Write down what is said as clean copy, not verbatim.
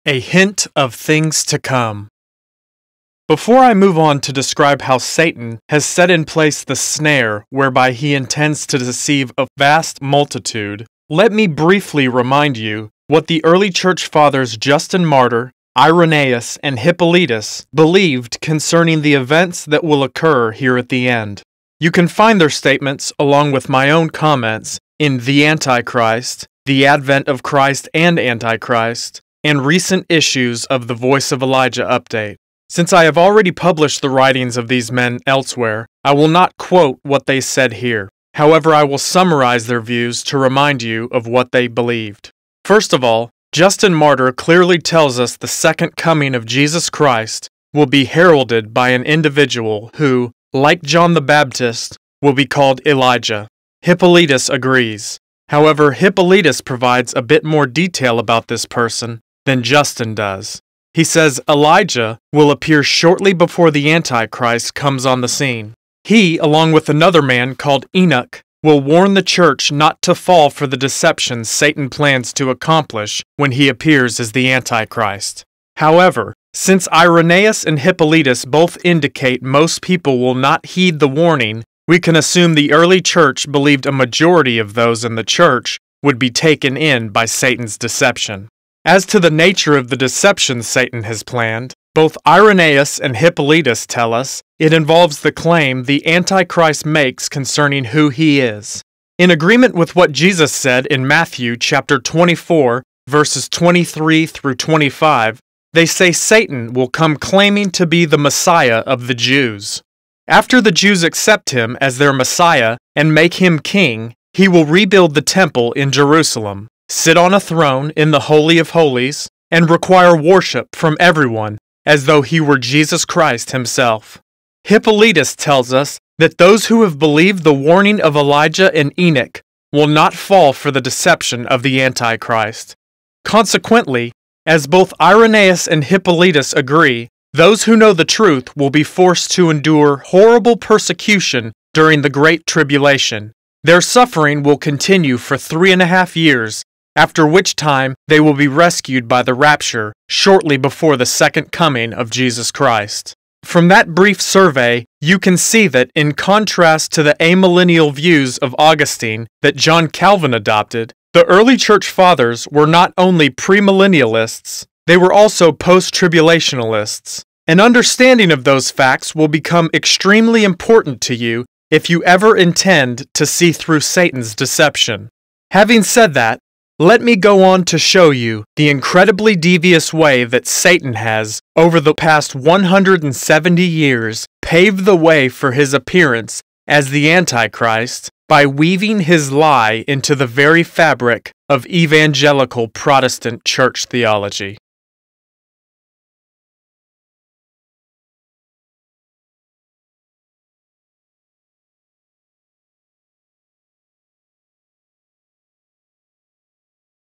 A hint of things to come. Before I move on to describe how Satan has set in place the snare whereby he intends to deceive a vast multitude, let me briefly remind you what the early church fathers Justin Martyr, Irenæus, and Hippolytus believed concerning the events that will occur here at the end. You can find their statements, along with my own comments, in The Antichrist, The Advent of Christ and Antichrist, and recent issues of the Voice of Elijah update. Since I have already published the writings of these men elsewhere, I will not quote what they said here. However, I will summarize their views to remind you of what they believed. First of all, Justin Martyr clearly tells us the second coming of Jesus Christ will be heralded by an individual who, like John the Baptist, will be called Elijah. Hippolytus agrees. However, Hippolytus provides a bit more detail about this person than Justin does. He says Elijah will appear shortly before the Antichrist comes on the scene. He, along with another man called Enoch, will warn the church not to fall for the deception Satan plans to accomplish when he appears as the Antichrist. However, since Irenæus and Hippolytus both indicate most people will not heed the warning, we can assume the early church believed a majority of those in the church would be taken in by Satan's deception. As to the nature of the deception Satan has planned, both Irenæus and Hippolytus tell us it involves the claim the Antichrist makes concerning who he is. In agreement with what Jesus said in Matthew chapter 24, verses 23 through 25, they say Satan will come claiming to be the Messiah of the Jews. After the Jews accept him as their Messiah and make him king, he will rebuild the temple in Jerusalem, sit on a throne in the Holy of Holies, and require worship from everyone as though he were Jesus Christ himself. Hippolytus tells us that those who have believed the warning of Elijah and Enoch will not fall for the deception of the Antichrist. Consequently, as both Irenæus and Hippolytus agree, those who know the truth will be forced to endure horrible persecution during the Great Tribulation. Their suffering will continue for 3.5 years, after which time they will be rescued by the rapture shortly before the second coming of Jesus Christ. From that brief survey, you can see that, in contrast to the amillennial views of Augustine that John Calvin adopted, the early church fathers were not only premillennialists, they were also post-tribulationalists. An understanding of those facts will become extremely important to you if you ever intend to see through Satan's deception. Having said that, let me go on to show you the incredibly devious way that Satan has, over the past 170 years, paved the way for his appearance as the Antichrist by weaving his lie into the very fabric of evangelical Protestant church theology.